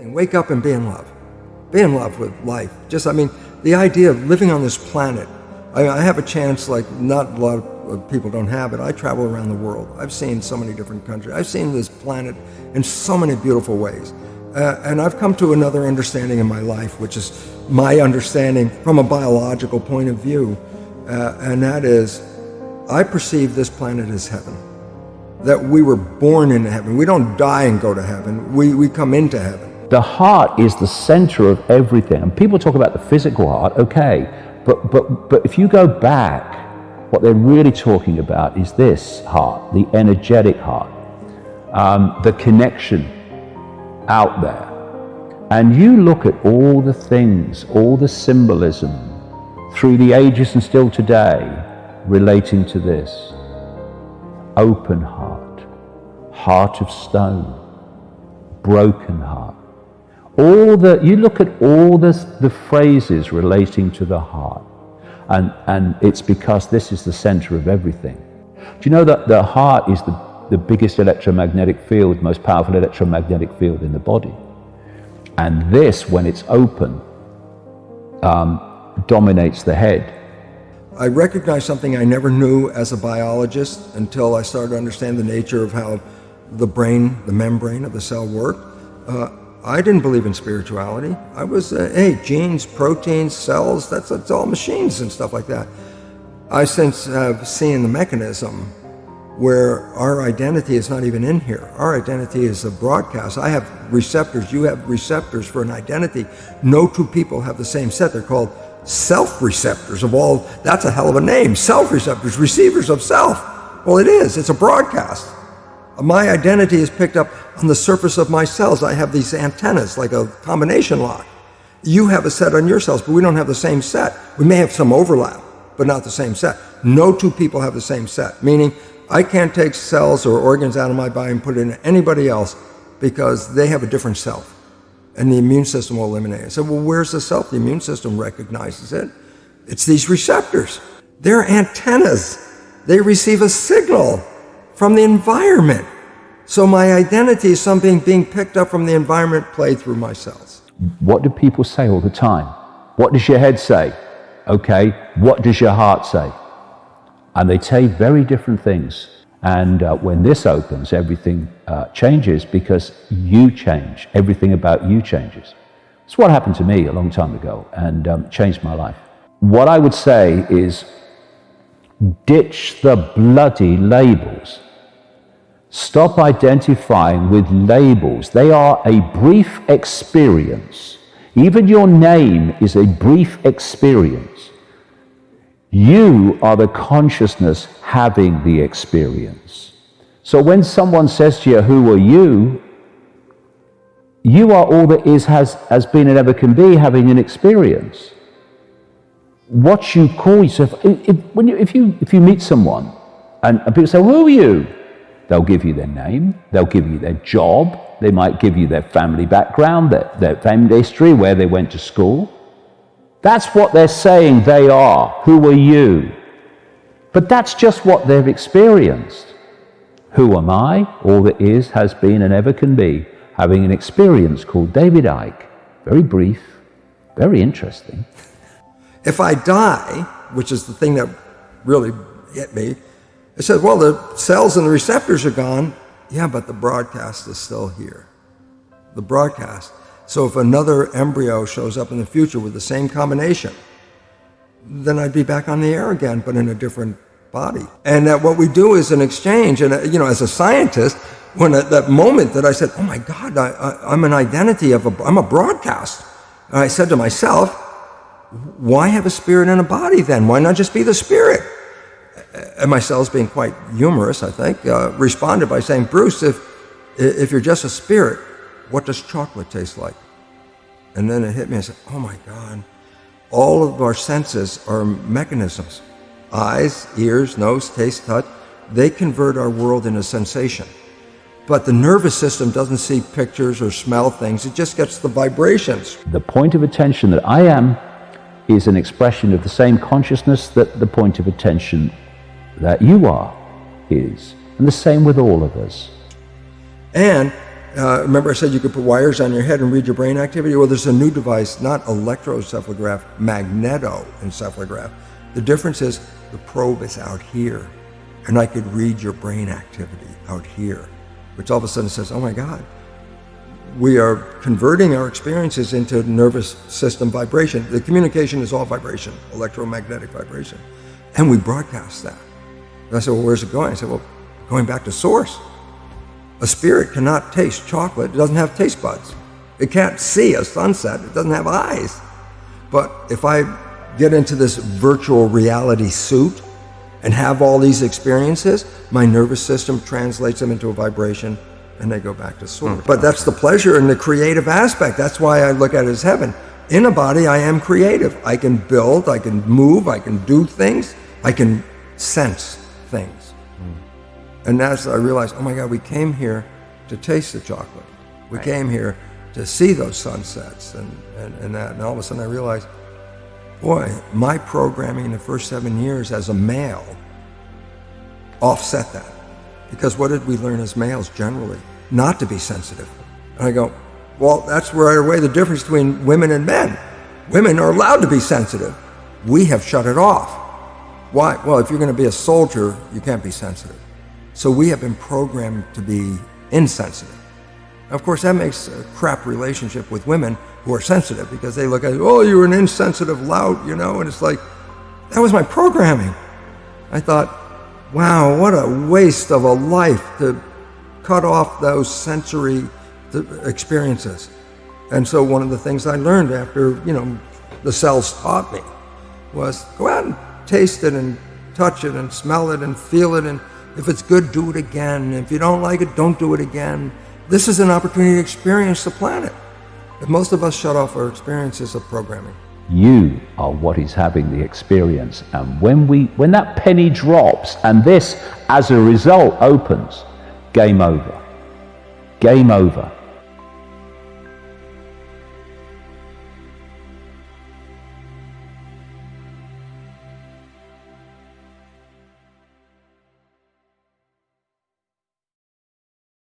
Wake up and be in love. Be in love with life. The idea of living on this planet. I have a chance, like not a lot of people don't have it. I travel around the world. I've seen so many different countries. I've seen this planet in so many beautiful ways. And I've come to another understanding in my life, which is my understanding from a biological point of view. And that is, I perceive this planet as heaven. That we were born into heaven. We don't die and go to heaven. We come into heaven. The heart is the center of everything. And people talk about the physical heart, okay, but if you go back, what they're really talking about is this heart, the energetic heart, the connection out there. And you look at all the things, all the symbolism through the ages and still today relating to this. Open heart, heart of stone, broken heart. You look at all the phrases relating to the heart, and it's because this is the center of everything. Do you know that the heart is the biggest electromagnetic field, most powerful electromagnetic field in the body? And this, when it's open, dominates the head. I recognize something I never knew as a biologist until I started to understand the nature of how the brain, the membrane of the cell worked. I didn't believe in spirituality. I was, genes, proteins, cells, that's all machines and stuff like that. I since have seen the mechanism where our identity is not even in here. Our identity is a broadcast. I have receptors, you have receptors for an identity. No two people have the same set. They're called self-receptors of all, that's a hell of a name, self-receptors, receivers of self. Well, it is, it's a broadcast. My identity is picked up on the surface of my cells. I have these antennas, like a combination lock. You have a set on your cells, but we don't have the same set. We may have some overlap, but not the same set. No two people have the same set, meaning I can't take cells or organs out of my body and put it in anybody else because they have a different self, and the immune system will eliminate it. I said, well, where's the self? The immune system recognizes it. It's these receptors. They're antennas. They receive a signal from the environment. So my identity is something being picked up from the environment played through my cells. What do people say all the time? What does your head say? Okay, what does your heart say? And they say very different things. And when this opens, everything changes because you change. Everything about you changes. It's what happened to me a long time ago and changed my life. What I would say is ditch the bloody labels. Stop identifying with labels. They are a brief experience. Even your name is a brief experience. You are the consciousness having the experience. So when someone says to you, who are you? You are all that is, has been, and ever can be, having an experience. What you call yourself, if you meet someone and people say, who are you? They'll give you their name, they'll give you their job, they might give you their family background, their family history, where they went to school. That's what they're saying they are. Who are you? But that's just what they've experienced. Who am I? All that is, has been, and ever can be, having an experience called David Icke. Very brief, very interesting. If I die, which is the thing that really hit me, it said, well, the cells and the receptors are gone. Yeah, but the broadcast is still here. The broadcast. So if another embryo shows up in the future with the same combination, then I'd be back on the air again, but in a different body. And that what we do is an exchange. And, as a scientist, when at that moment that I said, oh my God, I'm an identity I'm a broadcast. And I said to myself, why have a spirit in a body then? Why not just be the spirit? And my cells, being quite humorous, I think, responded by saying, Bruce, if you're just a spirit, what does chocolate taste like? And then it hit me, I said, oh my God, all of our senses are mechanisms. Eyes, ears, nose, taste, touch, they convert our world into sensation. But the nervous system doesn't see pictures or smell things, it just gets the vibrations. The point of attention that I am is an expression of the same consciousness that the point of attention that you are is. And the same with all of us. And Remember I said you could put wires on your head and read your brain activity? Well, there's a new device, not electroencephalograph, magnetoencephalograph. The difference is the probe is out here, and I could read your brain activity out here, which all of a sudden says, oh my God, we are converting our experiences into nervous system vibration. The communication is all vibration, electromagnetic vibration, and we broadcast that. And I said, well, where's it going? I said, well, going back to source. A spirit cannot taste chocolate. It doesn't have taste buds. It can't see a sunset. It doesn't have eyes. But if I get into this virtual reality suit and have all these experiences, my nervous system translates them into a vibration and they go back to source. But that's the pleasure and the creative aspect. That's why I look at it as heaven. In a body, I am creative. I can build, I can move, I can do things, I can sense things. And as I realized, oh my God, we came here to taste the chocolate. We came here to see those sunsets and that. And all of a sudden I realized, boy, my programming in the first 7 years as a male offset that. Because what did we learn as males generally? Not to be sensitive. And I go, well, that's right away the difference between women and men. Women are allowed to be sensitive. We have shut it off. Why? Well, if you're going to be a soldier, you can't be sensitive. So we have been programmed to be insensitive. Of course, that makes a crap relationship with women who are sensitive because they look at, oh, you're an insensitive lout, you know, and it's like, that was my programming. I thought, wow, what a waste of a life to cut off those sensory experiences. And so one of the things I learned after, the cells taught me was go out and taste it and touch it and smell it and feel it, and if it's good, do it again. If you don't like it, don't do it again. This is an opportunity to experience the planet. But most of us shut off our experiences of programming. You are what is having the experience. And when that penny drops and this, as a result, opens, game over. Game over.